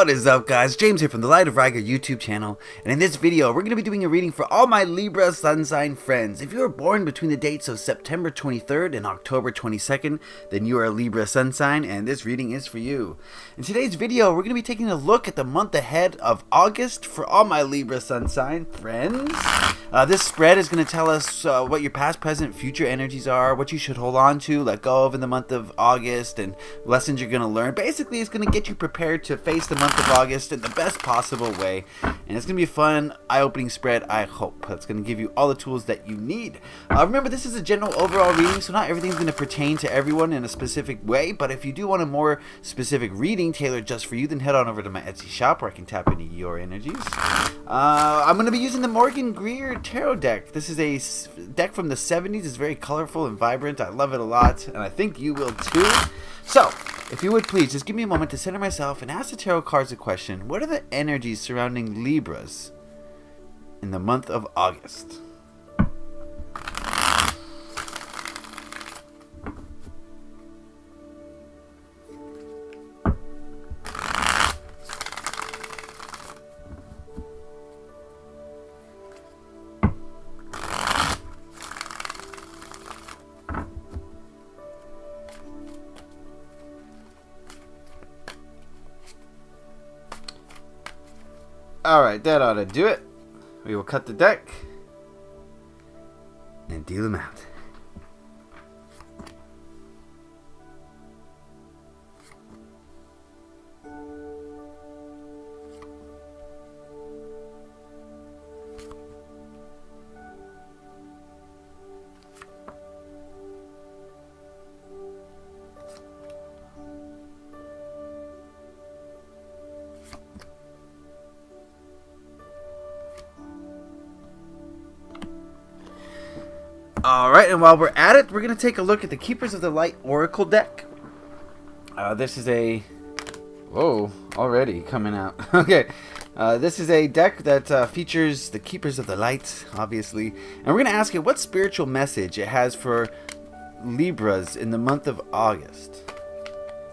What is up, guys? James here from the Light of Riger YouTube channel, and in this video we're going to be doing a reading for all my Libra sun sign friends. If you were born between the dates of September 23rd and October 22nd, then you are a Libra sun sign, and this reading is for you. In today's video, we're going to be taking a look at the month ahead of August for all my Libra sun sign friends. This spread is going to tell us what your past, present, future energies are, what you should hold on to, let go of in the month of August, and lessons you're going to learn. Basically, it's going to get you prepared to face the month of August in the best possible way, and it's going to be a fun, eye-opening spread, I hope. That's going to give you all the tools that you need. Remember, this is a general overall reading, so not everything's going to pertain to everyone in a specific way, but if you do want a more specific reading tailored just for you, then head on over to my Etsy shop where I can tap into your energies. I'm going to be using the Morgan-Greer Tarot deck. This is a deck from the 70s. It's very colorful and vibrant. I love it a lot, and I think you will too. So, if you would please, just give me a moment to center myself and ask the tarot cards a question. What are the energies surrounding Libras in the month of August? Alright, that ought to do it. We will cut the deck and deal them out. Alright, and while we're at it, we're going to take a look at the Keepers of the Light Oracle deck. This is a... Whoa, already coming out. Okay, this is a deck that features the Keepers of the Light, obviously. And we're going to ask it what spiritual message it has for Libras in the month of August.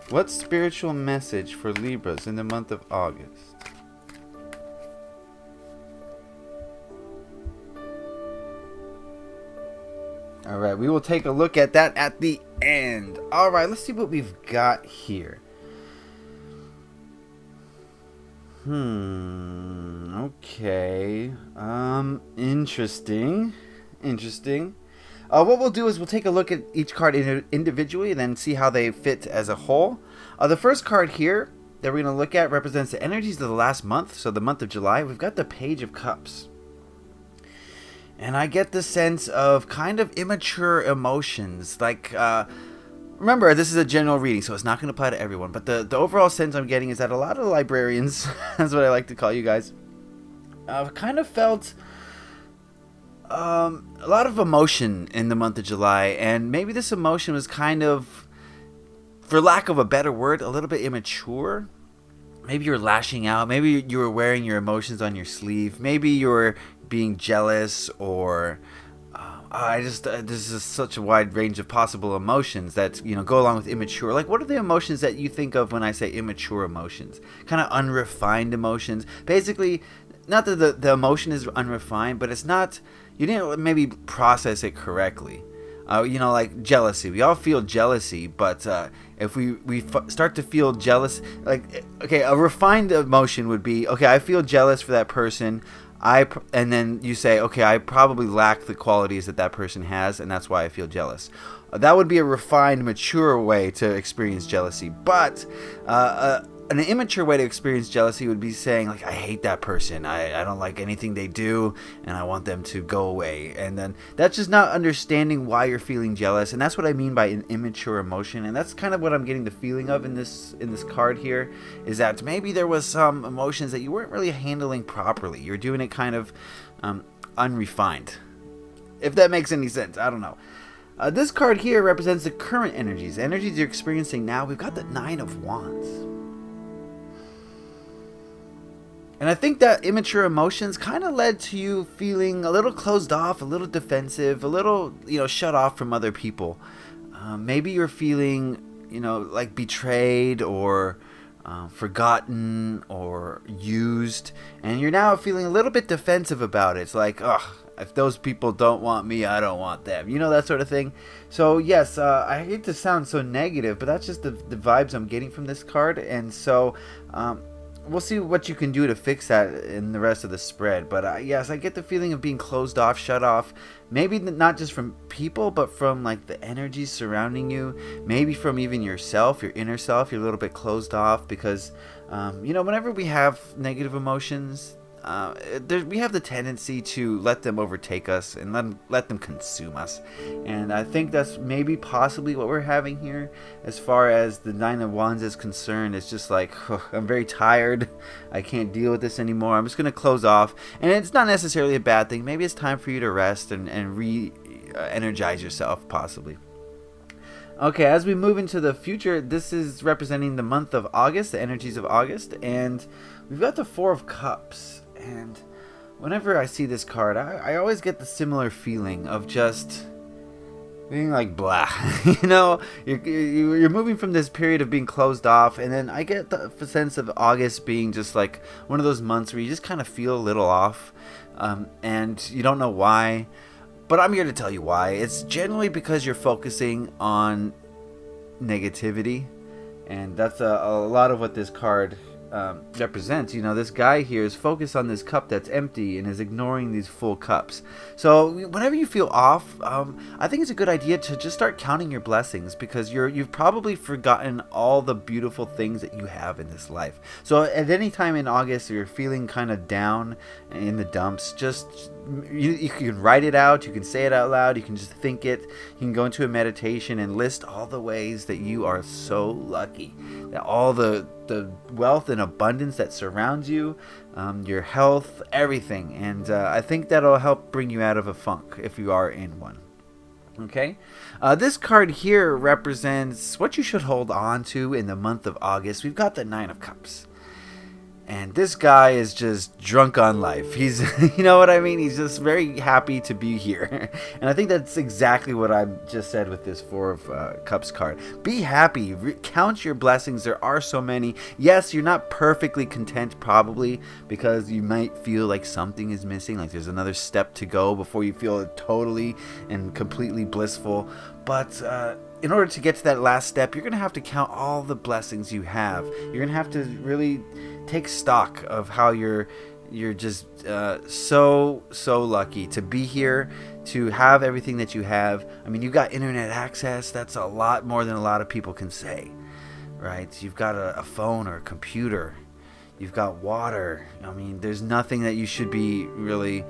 What spiritual message for Libras in the month of August? Alright, we will take a look at that at the end. Alright, let's see what we've got here. Okay. Interesting. What we'll do is we'll take a look at each card individually and then see how they fit as a whole. The first card here that we're going to look at represents the energies of the last month, so the month of July. We've got the Page of Cups. And I get the sense of kind of immature emotions. Like, remember, this is a general reading, so it's not going to apply to everyone. But the overall sense I'm getting is that a lot of librarians, that's what I like to call you guys, kind of felt a lot of emotion in the month of July. And maybe this emotion was kind of, for lack of a better word, a little bit immature. Maybe you were lashing out. Maybe you were wearing your emotions on your sleeve. Maybe you were being jealous, or this is such a wide range of possible emotions that go along with immature. Like, what are the emotions that you think of when I say immature emotions? Kind of unrefined emotions. Basically, not that the emotion is unrefined, but it's not, you didn't maybe process it correctly. Like jealousy. We all feel jealousy, but if we start to feel jealous, like, okay, a refined emotion would be, okay, I feel jealous for that person. And then you say, okay, I probably lack the qualities that person has, and that's why I feel jealous. That would be a refined, mature way to experience jealousy. But an immature way to experience jealousy would be saying, like, I hate that person. I don't like anything they do, and I want them to go away. And then that's just not understanding why you're feeling jealous. And that's what I mean by an immature emotion. And that's kind of what I'm getting the feeling of in this card here, is that maybe there was some emotions that you weren't really handling properly. You're doing it kind of unrefined. If that makes any sense, I don't know. This card here represents the current energies you're experiencing now. We've got the Nine of Wands. And I think that immature emotions kind of led to you feeling a little closed off, a little defensive, a little, shut off from other people. Maybe you're feeling, like betrayed, or forgotten or used, and you're now feeling a little bit defensive about it. It's like, ugh, if those people don't want me, I don't want them. You know, that sort of thing. So yes, I hate to sound so negative, but that's just the vibes I'm getting from this card. And so we'll see what you can do to fix that in the rest of the spread. But yes, I get the feeling of being closed off, shut off. Maybe not just from people, but from like the energies surrounding you. Maybe from even yourself, your inner self. You're a little bit closed off because, you know, whenever we have negative emotions, we have the tendency to let them overtake us and let them consume us. And I think that's maybe possibly what we're having here as far as the Nine of Wands is concerned. It's just like, I'm very tired, I can't deal with this anymore, I'm just going to close off. And it's not necessarily a bad thing. Maybe it's time for you to rest and re-energize yourself, possibly. Okay, as we move into the future, this is representing the month of August, the energies of August, and we've got the Four of Cups. And whenever I see this card, I always get the similar feeling of just being like blah. You know, you're moving from this period of being closed off, and then I get the sense of August being just like one of those months where you just kind of feel a little off, and you don't know why. But I'm here to tell you why. It's generally because you're focusing on negativity, and that's a lot of what this card represents. You know, this guy here is focused on this cup that's empty and is ignoring these full cups. So whenever you feel off, I think it's a good idea to just start counting your blessings, because you've probably forgotten all the beautiful things that you have in this life. So at any time in August, you're feeling kind of down in the dumps, just you can write it out, you can say it out loud, you can just think it, you can go into a meditation and list all the ways that you are so lucky, that all the wealth and abundance that surrounds you, your health, everything. And I think that'll help bring you out of a funk if you are in one. Okay, this card here represents what you should hold on to in the month of August. We've got the Nine of Cups. And this guy is just drunk on life. He's, you know what I mean? He's just very happy to be here. And I think that's exactly what I just said with this Four of Cups card. Be happy. Count your blessings. There are so many. Yes, you're not perfectly content probably, because you might feel like something is missing. Like there's another step to go before you feel totally and completely blissful. But in order to get to that last step, you're going to have to count all the blessings you have. You're going to have to really take stock of how you're just so lucky to be here, to have everything that you have. I mean, you've got internet access. That's a lot more than a lot of people can say, right? You've got a phone or a computer. You've got water. I mean, there's nothing that you should be really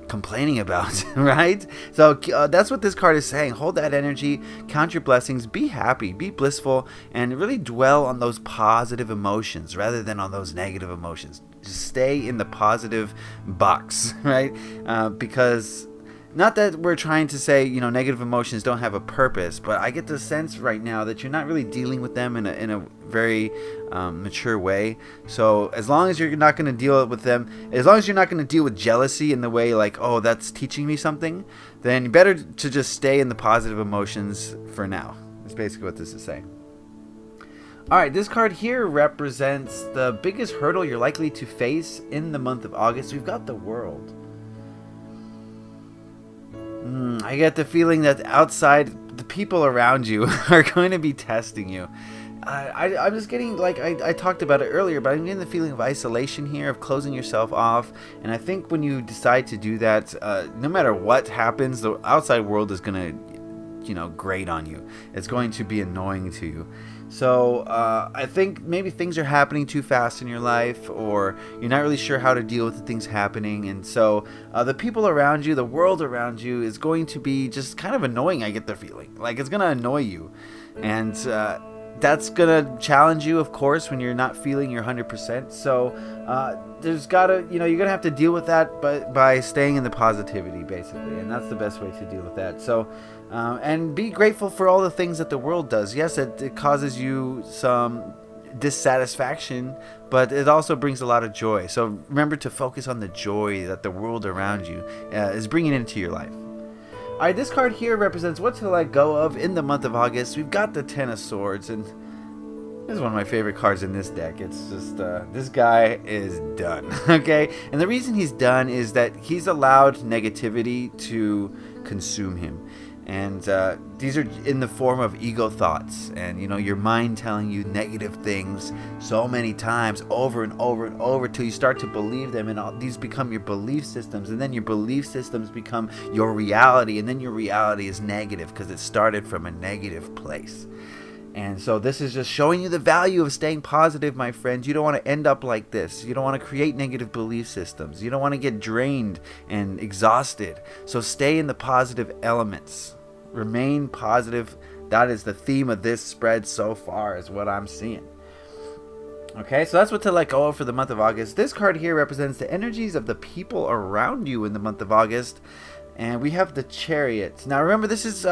complaining about, right? So that's what this card is saying. Hold that energy, count your blessings, be happy, be blissful, and really dwell on those positive emotions rather than on those negative emotions. Just stay in the positive box, right? Because not that we're trying to say, you know, negative emotions don't have a purpose, but I get the sense right now that you're not really dealing with them in a very mature way. So as long as you're not going to deal with them, as long as you're not going to deal with jealousy in the way like, oh, that's teaching me something, then better to just stay in the positive emotions for now. That's basically what this is saying. Alright, this card here represents the biggest hurdle you're likely to face in the month of August. We've got the World. I get the feeling that outside, the people around you are going to be testing you. I'm just getting, like I talked about it earlier, but I'm getting the feeling of isolation here, of closing yourself off. And I think when you decide to do that, no matter what happens, the outside world is going to, you know, grate on you. It's going to be annoying to you. So I think maybe things are happening too fast in your life, or you're not really sure how to deal with the things happening. And so the people around you, the world around you is going to be just kind of annoying, I get the feeling. Like it's going to annoy you. And that's going to challenge you, of course, when you're not feeling your 100%. So there's got to, you know, you're going to have to deal with that by staying in the positivity, basically. And that's the best way to deal with that. So, and be grateful for all the things that the world does. Yes, it causes you some dissatisfaction, but it also brings a lot of joy. So remember to focus on the joy that the world around you is bringing into your life. Alright, this card here represents what to let go of in the month of August. We've got the Ten of Swords, and This is one of my favorite cards in this deck. It's just, this guy is done, okay? And the reason he's done is that he's allowed negativity to consume him. And these are in the form of ego thoughts. And, you know, your mind telling you negative things so many times over and over and over till you start to believe them. And all, these become your belief systems. And then your belief systems become your reality. And then your reality is negative because it started from a negative place. And so this is just showing you the value of staying positive, my friends. You don't want to end up like this. You don't want to create negative belief systems. You don't want to get drained and exhausted. So stay in the positive elements. Remain positive. That is the theme of this spread so far, is what I'm seeing. Okay, so that's what to let go of for the month of August. This card here represents the energies of the people around you in the month of August. And we have the Chariot. Now remember, this is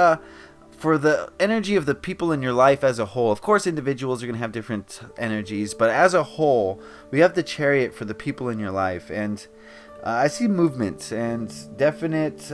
for the energy of the people in your life as a whole. Of course, individuals are going to have different energies, but as a whole, we have the Chariot for the people in your life. And I see movement and definite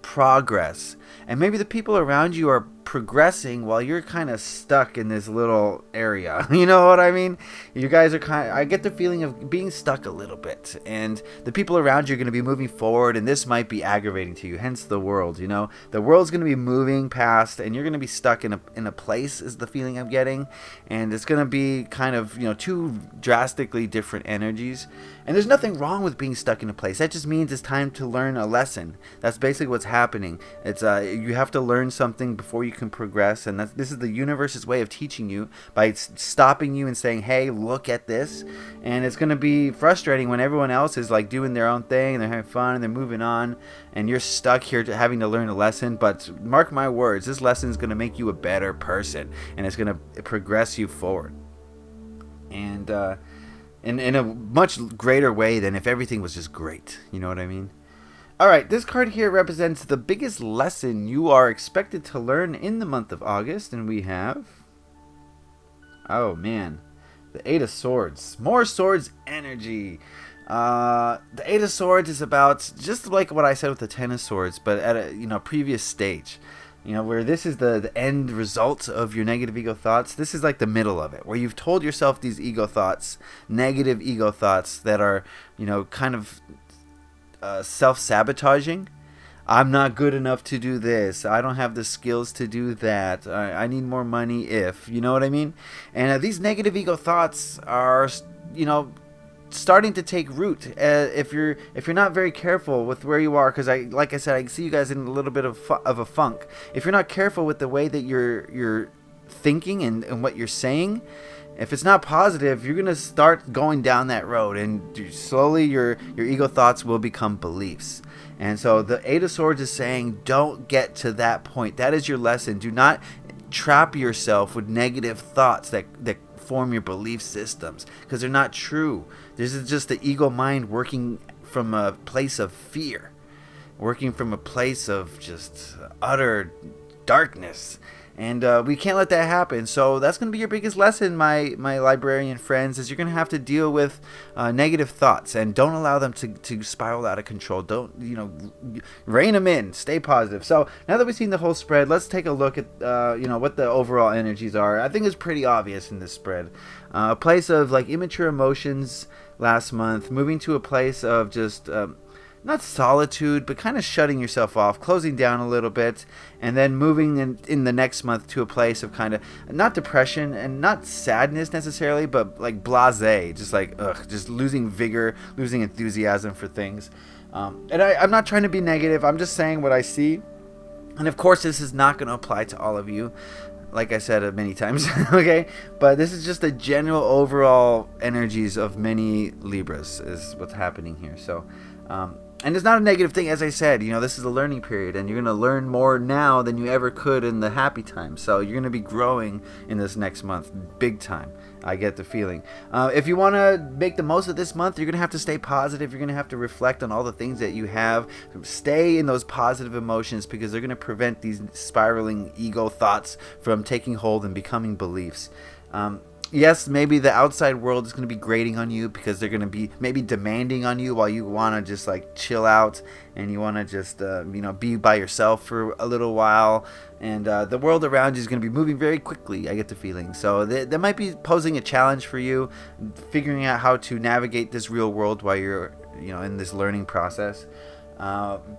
progress. And maybe the people around you are progressing while you're kind of stuck in this little area. You know what I mean? You guys are I get the feeling of being stuck a little bit, and the people around you are going to be moving forward, and this might be aggravating to you, hence the world. You know, the world's going to be moving past, and you're going to be stuck in a place, is the feeling I'm getting. And it's going to be kind of, you know, two drastically different energies. And there's nothing wrong with being stuck in a place. That just means it's time to learn a lesson. That's basically what's happening. It's you have to learn something before you can progress, and this is the universe's way of teaching you by stopping you and saying, hey, look at this. And it's going to be frustrating when everyone else is like doing their own thing and they're having fun and they're moving on, and you're stuck here having to learn a lesson. But mark my words, this lesson is going to make you a better person, and it's going to progress you forward, and in a much greater way than if everything was just great. You know what I mean? Alright, this card here represents the biggest lesson you are expected to learn in the month of August, and we have, oh man, the Eight of Swords. More swords energy. The Eight of Swords is about just like what I said with the Ten of Swords, but at a previous stage. You know, where this is the end result of your negative ego thoughts. This is like the middle of it, where you've told yourself these ego thoughts, negative ego thoughts that are, kind of self-sabotaging. I'm not good enough to do this. I don't have the skills to do that. I need more money if, you know what I mean? And these negative ego thoughts are, starting to take root if you're not very careful with where you are, because like I said, I see you guys in a little bit of a funk. If you're not careful with the way that you're thinking and what you're saying, if it's not positive, you're gonna start going down that road, and slowly your ego thoughts will become beliefs. And so the Eight of Swords is saying, don't get to that point. That is your lesson. Do not trap yourself with negative thoughts that form your belief systems, because they're not true. This is just the ego mind working from a place of fear, working from a place of just utter darkness. And we can't let that happen. So that's going to be your biggest lesson, my librarian friends, is you're going to have to deal with negative thoughts, and don't allow them to spiral out of control. Don't, rein them in. Stay positive. So now that we've seen the whole spread, let's take a look at, what the overall energies are. I think it's pretty obvious in this spread. A place of like immature emotions last month, moving to a place of just not solitude, but kind of shutting yourself off, closing down a little bit, and then moving in the next month to a place of kind of not depression and not sadness necessarily, but like blasé, just like just losing vigor, losing enthusiasm for things. And I'm not trying to be negative. I'm just saying what I see, and of course this is not going to apply to all of you, like I said many times. Okay, but this is just the general overall energies of many Libras is what's happening here. So and it's not a negative thing, as I said. This is a learning period, and you're going to learn more now than you ever could in the happy time. So you're going to be growing in this next month, big time. I get the feeling. If you want to make the most of this month, you're going to have to stay positive. You're going to have to reflect on all the things that you have. Stay in those positive emotions, because they're going to prevent these spiraling ego thoughts from taking hold and becoming beliefs. Yes, maybe the outside world is going to be grating on you because they're going to be maybe demanding on you while you want to just like chill out and you want to just be by yourself for a little while. And the world around you is going to be moving very quickly, I get the feeling. So that might be posing a challenge for you, figuring out how to navigate this real world while you're in this learning process.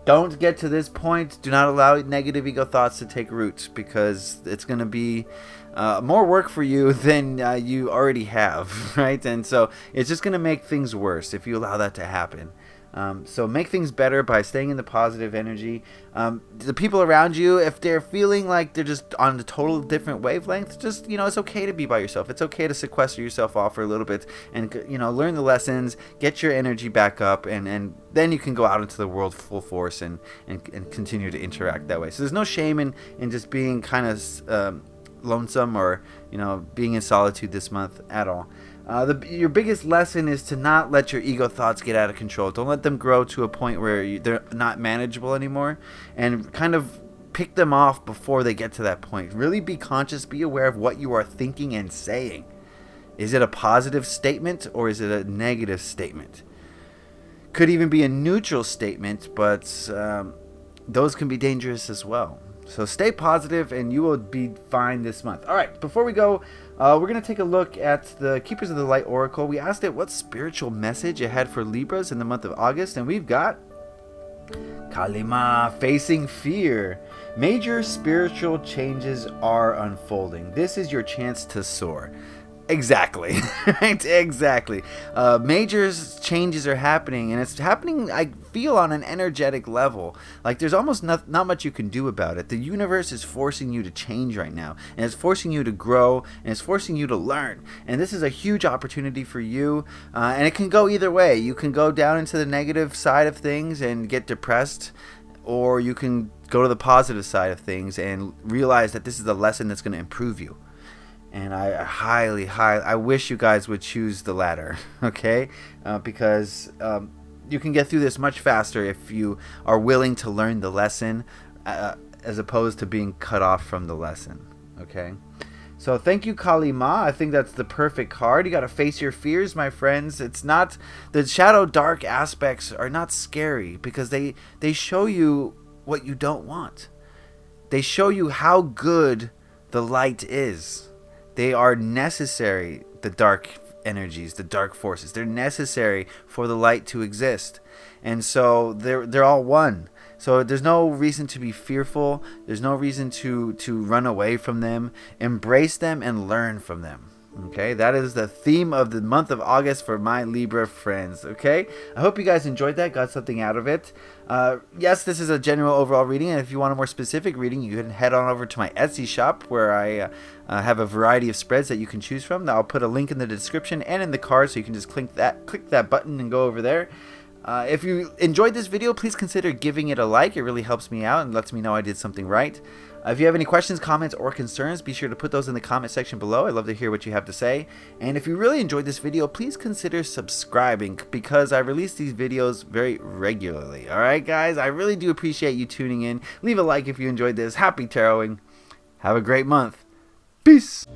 Don't get to this point. Do not allow negative ego thoughts to take root, because it's going to be more work for you than you already have, right? And so it's just going to make things worse if you allow that to happen. So make things better by staying in the positive energy. The people around you, if they're feeling like they're just on a total different wavelength, just, it's okay to be by yourself. It's okay to sequester yourself off for a little bit and, learn the lessons, get your energy back up, and then you can go out into the world full force and continue to interact that way. So there's no shame in just being kind of lonesome or, being in solitude this month at all. Your biggest lesson is to not let your ego thoughts get out of control. Don't let them grow to a point where they're not manageable anymore, and kind of pick them off before they get to that point. Really be conscious, be aware of what you are thinking and saying. Is it a positive statement or is it a negative statement? Could even be a neutral statement, but those can be dangerous as well. So stay positive and you will be fine this month. All right, before we go, we're going to take a look at the Keepers of the Light Oracle. We asked it what spiritual message it had for Libras in the month of August, and we've got Kalima, facing fear. Major spiritual changes are unfolding. This is your chance to soar. Exactly. Right? Exactly. Major changes are happening, and it's happening, I feel, on an energetic level. Like there's almost not much you can do about it. The universe is forcing you to change right now, and it's forcing you to grow, and it's forcing you to learn. And this is a huge opportunity for you, and it can go either way. You can go down into the negative side of things and get depressed, or you can go to the positive side of things and realize that this is a lesson that's going to improve you. And I wish you guys would choose the latter, okay? Because you can get through this much faster if you are willing to learn the lesson as opposed to being cut off from the lesson, okay? So thank you, Kalima. I think that's the perfect card. You got to face your fears, my friends. It's not, the shadow dark aspects are not scary because they show you what you don't want. They show you how good the light is. They are necessary, the dark energies, the dark forces. They're necessary for the light to exist. And so they're all one. So there's no reason to be fearful. There's no reason to run away from them. Embrace them and learn from them. Okay, that is the theme of the month of August for my Libra friends. Okay, I hope you guys enjoyed that, got something out of it. Yes, this is a general overall reading, and if you want a more specific reading, you can head on over to my Etsy shop where I have a variety of spreads that you can choose from. I'll put a link in the description and in the card, so you can just click that button and go over there. If you enjoyed this video, please consider giving it a like. It really helps me out and lets me know I did something right. If you have any questions, comments, or concerns, be sure to put those in the comment section below. I'd love to hear what you have to say. And if you really enjoyed this video, please consider subscribing, because I release these videos very regularly. Alright guys, I really do appreciate you tuning in. Leave a like if you enjoyed this. Happy taroting. Have a great month. Peace.